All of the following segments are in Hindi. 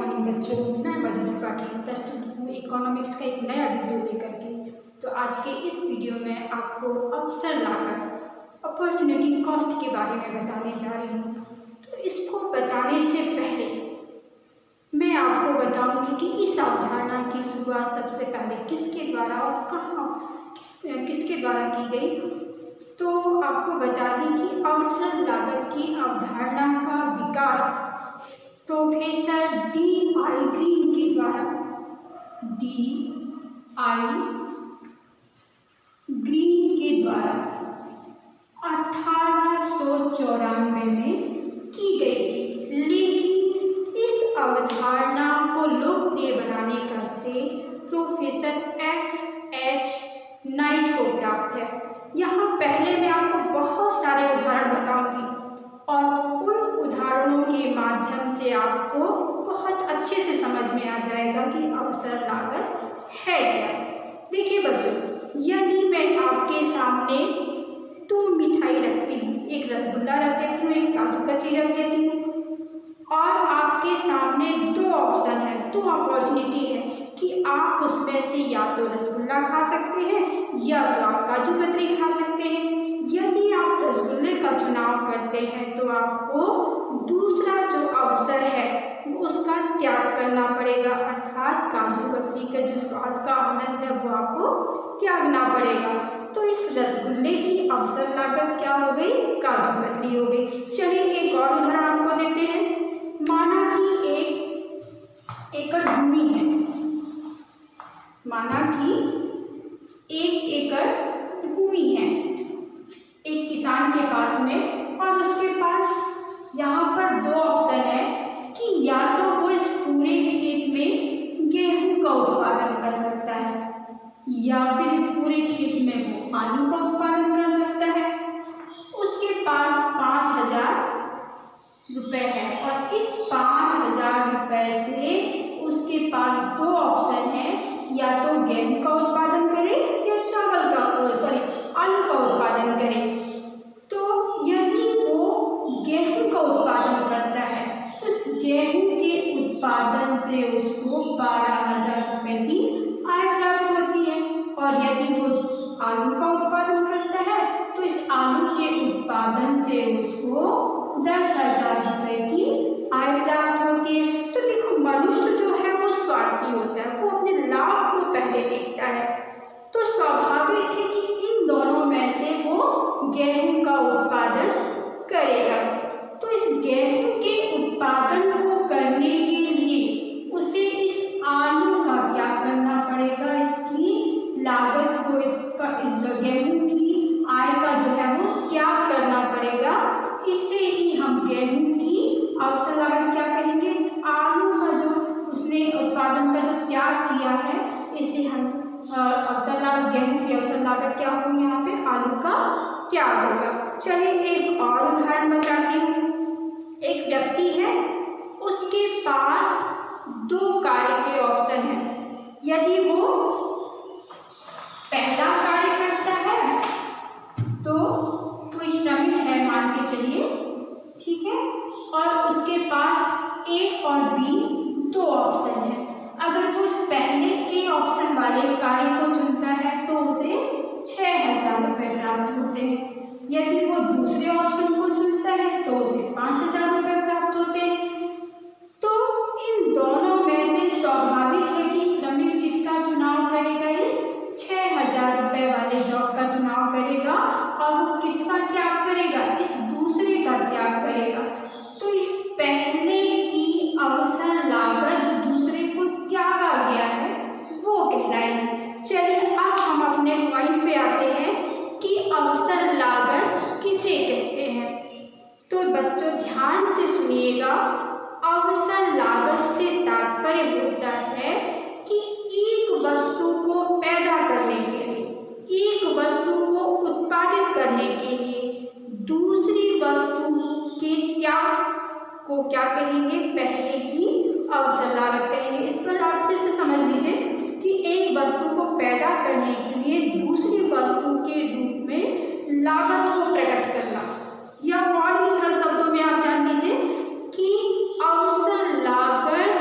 मॉर्निंग बच्चों, मैं मधु त्रिपाठी प्रस्तुत हूँ इकोनॉमिक्स का एक नया वीडियो लेकर के। तो आज के इस वीडियो में आपको अवसर लागत अपॉर्चुनिटी कॉस्ट के बारे में बताने जा रही हूँ। तो इसको बताने से पहले मैं आपको बताऊंगी कि इस अवधारणा की शुरुआत सबसे पहले किसके द्वारा और कहाँ किसके द्वारा की गई। तो आपको बता दें कि अवसर लागत की अवधारणा का विकास प्रोफेसर D.I. ग्रीन के द्वारा D.I. ग्रीन के द्वारा 1894 में की गई थी, लेकिन इस अवधारणा को लोकप्रिय बनाने का श्रेय प्रोफेसर H. नाइट को प्राप्त है। यहाँ पहले मैं आपको बहुत सारे उदाहरण बताऊंगी और उन उदाहरणों के माध्यम से आपको बहुत अच्छे से समझ में आ जाएगा कि अवसर लागत है क्या। देखिए बच्चों, यदि मैं आपके सामने 2 मिठाई रखती हूँ, एक रसगुल्ला रख देती हूँ, एक काजू कतली रख देती हूँ, और आपके सामने 2 ऑप्शन है, 2 अपॉर्चुनिटी है कि आप उसमें से या तो रसगुल्ला खा सकते हैं या तो आप काजू कतली खा सकते हैं। यदि आप रसगुल्ले का चुनाव करते हैं तो आपको दूसरा जो अवसर है उसका त्याग करना पड़ेगा, अर्थात काजू कतली का जो स्वाद का आनंद है वो आपको त्यागना पड़ेगा। तो इस रसगुल्ले की अवसर लागत क्या हो गई? काजू कतली हो गई। चलिए एक और उदाहरण आपको देते हैं। माना कि 1 एकड़ भूमि है, माना कि 1 एकड़ भूमि है एक किसान के पास में, और उसके पास यहाँ पर 2 ऑप्शन है कि या तो वो इस पूरे खेत में गेहूं का उत्पादन कर सकता है या फिर इस पूरे खेत में वो आलू का उत्पादन कर सकता है। उसके पास 5,000 रुपये है और इस 5,000 रुपये से उसके पास 2 ऑप्शन है, या तो गेहूं का उत्पादन करे या आलू का उत्पादन करे। तो यदि वो गेहूं का उत्पादन करता है तो इस गेहूं के उत्पादन से उसको 12,000 रुपये की आय प्राप्त होती है, और यदि वो आलू का उत्पादन करता है तो इस आलू के उत्पादन से उसको 10,000 रुपये की आय प्राप्त होती है। तो देखो, मनुष्य जो है वो स्वार्थी होता है, वो अपने लाभ को पहले देखता है। तो स्वाभाविक है कि इन दोनों में से वो गेहूं का उत्पादन करेगा। तो इस गेहूं के उत्पादन को करने के लिए उसे इस आलू का क्या करना पड़ेगा? इसकी लागत को, इस गेहूं की आय का जो है वो त्याग करना पड़ेगा। इसे ही हम गेहूं की अवसर लागत क्या कहेंगे? इस आलू का जो उसने उत्पादन का जो त्याग किया है, इसे हम अवसर लागत, गेहूं की अवसर लागत क्या होगी? यहाँ पे आलू का त्याग होगा। चलिए एक और उदाहरण बताती हूँ। एक व्यक्ति है, उसके पास 2 कार्य के ऑप्शन हैं। यदि वो पहला कार्य करता है तो कोई श्रमिक है मान के चलिए, ठीक है, और उसके पास A और B 2 ऑप्शन है। अगर वो इस पहले A ऑप्शन वाले कार्य को चुनता है तो उसे 6,000 रुपये प्राप्त होते हैं। यदि वो दूसरे ऑप्शन को चुनता है तो उसे 5,000 रुपये प्राप्त होते हैं। तो इन दोनों में से स्वाभाविक है कि श्रमिक किसका चुनाव करेगा? इस 6,000 रुपये वाले जॉब का चुनाव करेगा, और वो किसका त्याग करेगा? इस दूसरे का त्याग करेगा। तो इस पहले की अवसर लागत जो दूसरे को त्यागा गया है वो कहलाएगी। चलिए अब हम अपने पॉइंट पे आते हैं कि अवसर लागत किसे कहते हैं। तो बच्चों ध्यान से सुनिएगा, अवसर लागत से तात्पर्य होता है कि एक वस्तु को पैदा करने के लिए, एक वस्तु को उत्पादित करने के लिए दूसरी वस्तु के त्याग को क्या कहेंगे? पहले की अवसर लागत कहेंगे। इस पर आप फिर से समझ लीजिए कि एक वस्तु को पैदा करने के लिए दूसरी वस्तु के रूप में लागत को प्रकट करना, या और भी सरल शब्दों में आप जान लीजिए कि अवसर लागत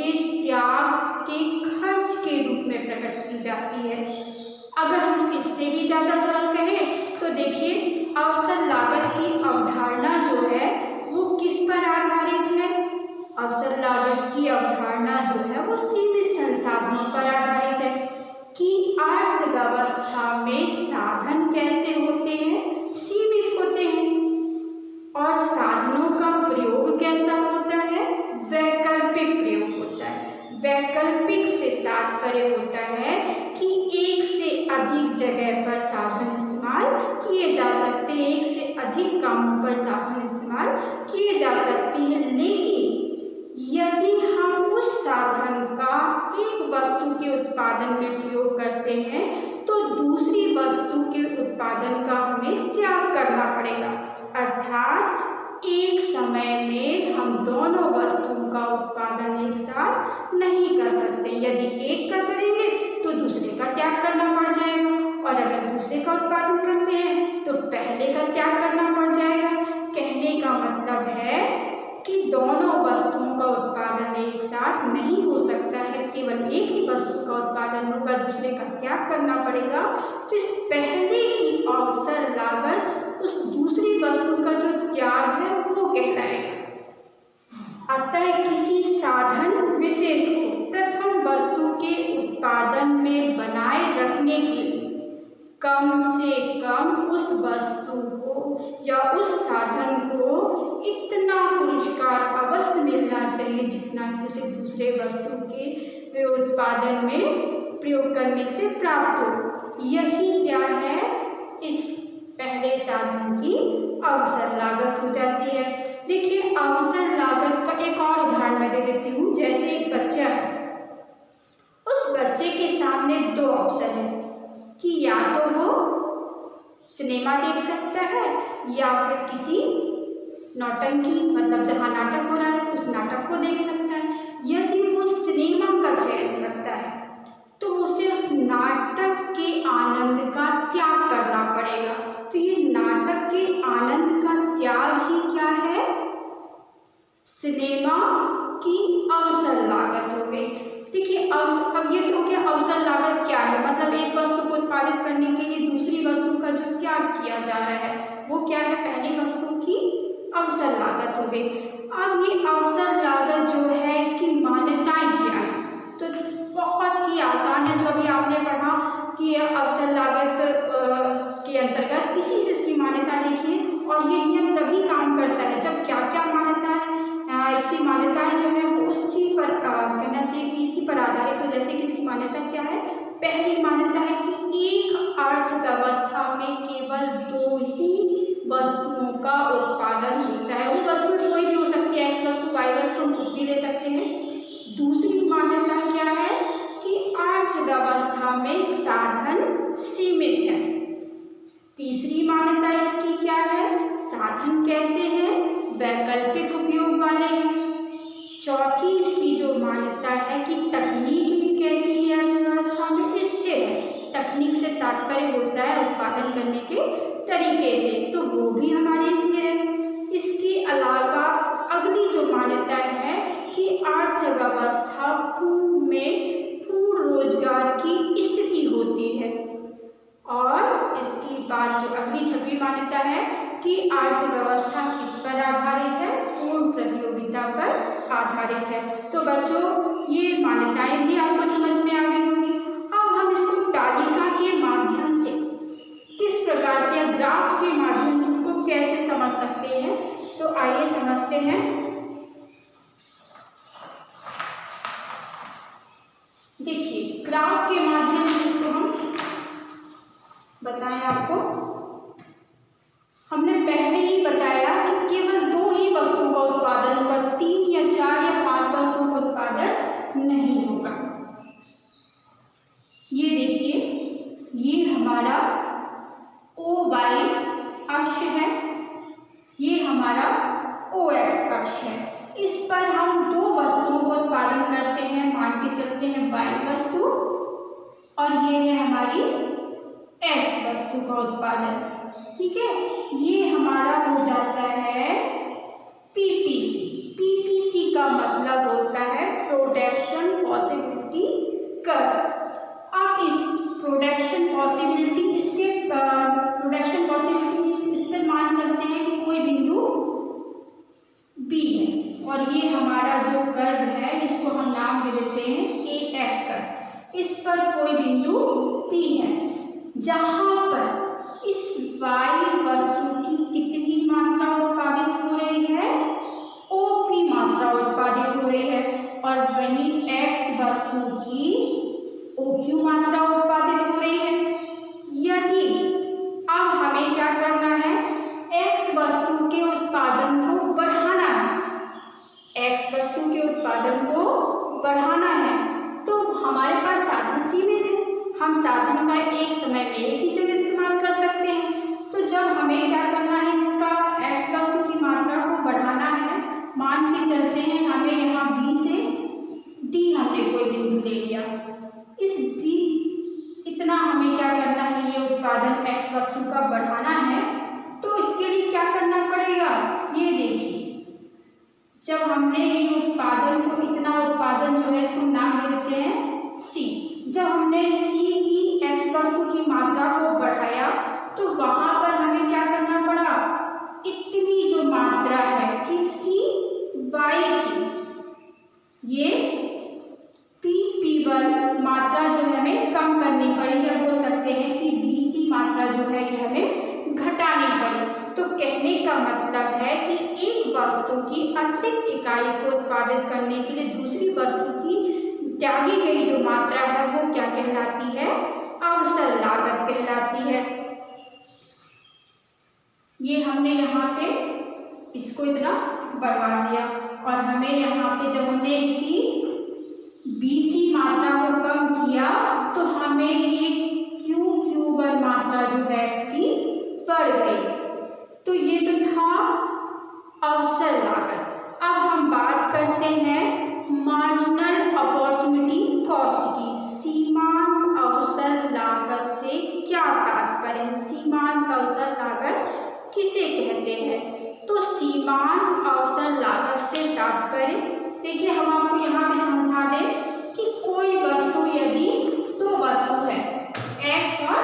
के त्याग के खर्च के रूप में प्रकट की जाती है। अगर हम इससे भी ज़्यादा सरल कहें तो देखिए, अवसर लागत की अवधारणा जो है वो किस पर आधारित है? अवसर लागत की अवधारणा जो है वो सीमित संसाधनों पर आधारित है कि अर्थव्यवस्था में साधन कैसे होते हैं, सीमित होते हैं, और साधनों का प्रयोग कैसा होता है, वैकल्पिक प्रयोग होता है। वैकल्पिक से तात्पर्य होता है कि एक से अधिक जगह पर साधन इस्तेमाल किए जा सकते हैं, एक से अधिक कामों पर साधन इस्तेमाल किए जा सकती हैं, लेकिन यदि हम उस साधन का एक वस्तु के उत्पादन में प्रयोग करते हैं तो दूसरी वस्तु के उत्पादन का हमें त्याग करना पड़ेगा। अर्थात एक समय में हम दोनों वस्तुओं का उत्पादन एक साथ नहीं कर सकते। यदि एक का करेंगे तो दूसरे का त्याग करना पड़ जाएगा, और अगर दूसरे का उत्पादन करते हैं तो पहले का त्याग करना पड़ जाएगा। कहने का मतलब है कि दोनों वस्तुओं का उत्पादन एक साथ नहीं हो सकता है, केवल एक ही वस्तु का उत्पादन होगा, दूसरे का त्याग करना पड़ेगा। तो इस पहले की अवसर लागत उस दूसरी वस्तु का जो त्याग है वो कहलाएगा। अतः किसी साधन विशेष को प्रथम वस्तु के उत्पादन में बनाए रखने के लिए कम से कम उस वस्तु को या उस साधन को इतना पुरस्कार अवश्य मिलना चाहिए जितना कि उसे दूसरे वस्तु के उत्पादन में प्रयोग करने से प्राप्त हो। यही क्या है, इस पहले साधन की अवसर लागत हो जाती है। देखिए, अवसर लागत का एक और उदाहरण मैं दे देती हूँ। जैसे एक बच्चा है, उस बच्चे के सामने दो ऑप्शन है कि या तो वो सिनेमा देख सकता है या फिर किसी नौटंकी, मतलब जहाँ नाटक हो रहा है उस नाटक को देख सकता है। यदि वो सिनेमा का चयन करता है तो उसे उस नाटक के आनंद का त्याग करना पड़ेगा। तो ये नाटक के आनंद का त्याग ही क्या है, सिनेमा की अवसर लागत हो गई। देखिए, अब ये तो क्या अवसर लागत क्या है, मतलब एक वस्तु को उत्पादित करने के लिए दूसरी वस्तु का जो त्याग किया जा रहा है वो क्या है, पहली वस्तु की अवसर लागत हो गई। अब ये अवसर लागत जो है इसकी मान्यताएं क्या है, तो बहुत ही आसान है। जो अभी आपने पढ़ा कि अवसर लागत के अंतर्गत इसी से इसकी मान्यता लिखी है, और ये नियम तभी काम करता है जब क्या क्या मान्यता है, इसकी मान्यताएं जो है वो उसी पर कहना चाहिए कि इसी पर आधारित हो। जैसे कि इसकी मान्यता क्या है, पहली मान्यता है कि एक अर्थव्यवस्था में केवल दो ही वस्तुओं का उत्पादन होता है। वो वस्तु कोई भी हो सकती है, एक्स वस्तु, वाई वस्तु, हम कुछ भी ले सकते हैं। दूसरी मान्यता क्या है कि अर्थव्यवस्था में साधन सीमित है। तीसरी मान्यता इसकी क्या है, साधन कैसे हैं, वैकल्पिक उपयोग वाले हैं। चौथी इसकी जो मान्यता है कि तकनीक भी कैसी है, अर्थव्यवस्था में स्थिर है। तकनीक से तात्पर्य होता है उत्पादन करने के तरीके से, तो वो भी हमारी स्थिर है। इसके अलावा अगली जो मान्यता है कि अर्थव्यवस्था में पूर्ण रोजगार की स्थिति होती है, और इसकी बात जो अगली छठी मान्यता है कि अर्थव्यवस्था किस पर आधारित है, पूर्ण प्रतियोगिता पर आधारित है। तो बच्चों, ये मान्यताएं भी आपको समझ में आ गई होंगी। अब हम इसको तालिका के माध्यम से किस प्रकार से, या ग्राफ के माध्यम से इसको कैसे समझ सकते हैं, तो आइए समझते हैं। देखिए, ग्राफ के माध्यम से इसको हम बताएं आपको। हमने पहले ही बताया कि केवल दो ही वस्तुओं का उत्पादन होगा, 3 या 4 या 5 वस्तुओं का उत्पादन नहीं होगा। ये देखिए, ये हमारा OY अक्ष है, ये हमारा OX अक्ष है। इस पर हम दो वस्तुओं का उत्पादन करते हैं, मान के चलते हैं Y वस्तु, और ये है हमारी X वस्तु का उत्पादन। ठीक है, ये हमारा हो जाता है PPC। पीपीसी का मतलब होता है प्रोडक्शन पॉसिबिलिटी कर्व। आप इस प्रोडक्शन पॉसिबिलिटी इस पर मान चलते हैं कि कोई बिंदु बी है और ये हमारा जो कर्व है इसको हम नाम दे देते हैं AF कर्व। इस पर कोई बिंदु P है जहां पर इस y वस्तु की कितनी मात्रा उत्पादित हो रही है, OP मात्रा उत्पादित हो रही है, और वहीं x वस्तु की OQ मात्रा उत्पादित हो रही है। यदि अब हमें क्या करना है, x वस्तु के उत्पादन को बढ़ाना है, x वस्तु के उत्पादन को बढ़ाना है, तो हमारे पास साधन सीमित है। हम साधन का एक समय में एक ही जगह इस्तेमाल कर सकते हैं। तो जब हमें क्या करना है, इसका x वस्तु की मात्रा को बढ़ाना है, मान के चलते हैं हमें यहाँ B से D हमने कोई बिंदु ले लिया, इस D इतना हमें क्या करना है, ये उत्पादन x वस्तु का बढ़ाना है। तो इसके लिए क्या करना पड़ेगा, ये देखिए, जब हमने ये उत्पादन को, इतना उत्पादन जो है इसको नाम दे देते हैं C, जब हमने C की x वस्तु की मात्रा को बढ़ाया तो वहां पर हमें क्या करना पड़ा, इतनी जो मात्रा है किसकी, y की, ये P1 मात्रा जो है हमें कम करनी पड़ेगी, या बोल सकते हैं कि BC मात्रा जो है ये हमें घटानी पड़ेगी। तो कहने का मतलब है कि एक वस्तु की अतिरिक्त इकाई को उत्पादित करने के लिए दूसरी वस्तु की त्यागी गई जो मात्रा है वो क्या कहलाती है, अवसर लागत कहलाती है। ये हमने यहाँ पे इसको इतना बढ़ा दिया और हमें यहाँ पे जब हमने इसकी BC मात्रा को कम किया तो हमें ये Q1 मात्रा जो है x की बढ़ गई। तो ये तो था अवसर लागत। अब हम बात करते हैं मार्जिनल अपॉर्चुनिटी कॉस्ट की। सीमांत अवसर लागत से क्या तात्पर्य है, सीमांत अवसर लागत किसे कहते हैं? तो सीमांत अवसर लागत से तात्पर्य, देखिए हम आपको यहाँ पे समझा दें कि कोई वस्तु, यदि दो वस्तु है x और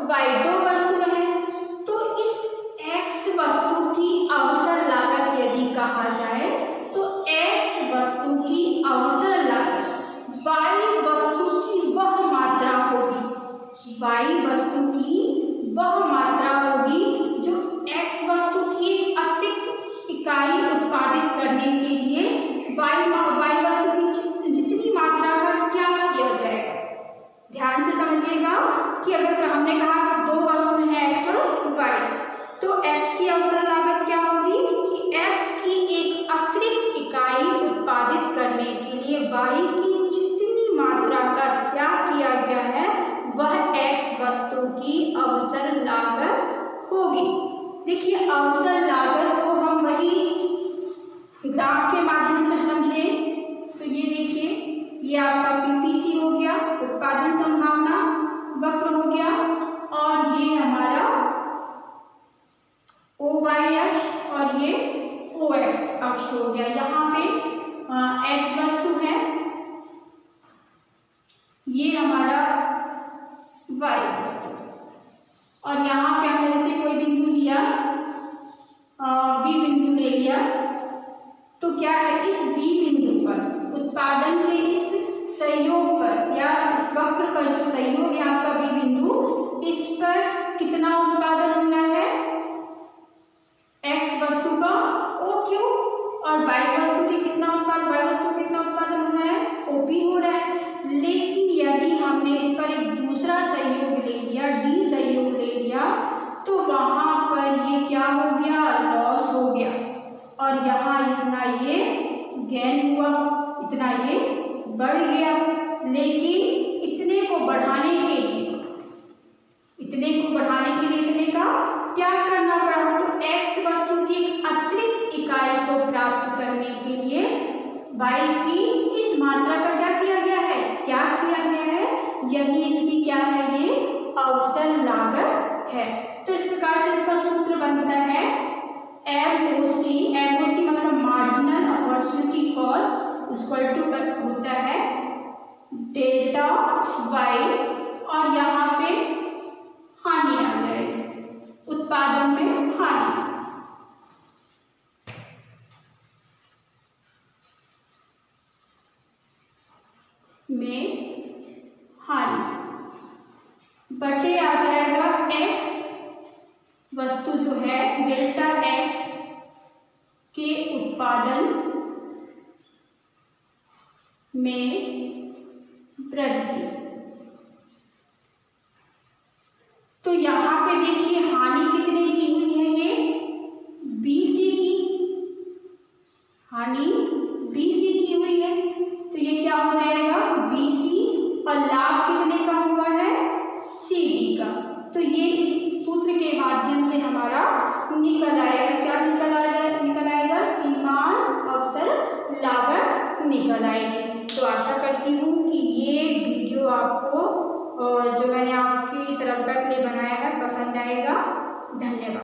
y दो वस्तु है, तो इस x वस्तु की अवसर लागत यदि कहा जाए तो x वस्तु की अवसर लागत y वस्तु की वह मात्रा होगी, y वस्तु की वह मात्रा होगी जो x वस्तु की एक अतिरिक्त इकाई उत्पादित करने के लिए y वस्तु की जितनी मात्रा का क्या किया जाएगा। ध्यान से समझिएगा कि अगर हमने कहा कि दो वस्तु हैं x और y, तो x की अवसर लागत क्या होगी कि x की एक अतिरिक्त इकाई उत्पादित करने के लिए y की जितनी मात्रा का त्याग किया गया है वह x वस्तु की अवसर लागत होगी। देखिए अवसर लागत को हम वही ग्राफ के माध्यम से समझें तो ये देखिए, ये आपका पीपीसी हो गया, उत्पादन संभावना वक्र हो गया, और ये हमारा OY अक्ष और ये OX अक्ष हो गया। यहाँ पे x वस्तु है, ये हमारा y वस्तु, और यहाँ पे हमने जैसे कोई बिंदु लिया, B बिंदु ले लिया, तो क्या है, इस B बिंदु पर उत्पादन के इस संयोग पर या इस वक्र पर जो संयोग है आपका B बिंदु, इस पर कितना उत्पादन हो रहा है, x वस्तु का OQ, और y वस्तु की कितना उत्पादन हो रहा है, OP हो रहा है। लेकिन यदि हमने इस पर एक दूसरा संयोग ले लिया, D संयोग ले लिया, तो वहां पर ये क्या हो गया, लॉस हो गया, और यहाँ इतना ये गेन हुआ, इतना ये बढ़ गया। लेकिन इतने को बढ़ाने के लिए इतने का त्याग करना पड़ा। तो x वस्तु की एक अतिरिक्त इकाई को प्राप्त करने के लिए y की इस मात्रा का क्या किया गया है, त्याग किया गया है, यही इसकी क्या है, ये अवसर लागत है। तो इस प्रकार से इसका सूत्र बनता है MOC मतलब marginal opportunity cost equal to होता है डेल्टा वाई, और यहाँ पे हानि आ जाएगी, उत्पादन में हानि। बटे आ जाएगा x, वस्तु जो है डेल्टा x के उत्पादन में वृद्धि। तो यहाँ पे देखिए हानि कितने की हुई है, ये BC की, हानि BC की हुई है, तो ये क्या हो जाएगा BC, और लाभ कितने का हुआ है CD का। तो ये इस सूत्र के माध्यम से हमारा निकल आएगा, क्या निकल आएगा सीमांत अवसर लागत निकल आएगी। तो आशा करती हूँ कि ये वीडियो आपको जो मैंने आपकी सरलता के लिए बनाया है पसंद आएगा। धन्यवाद।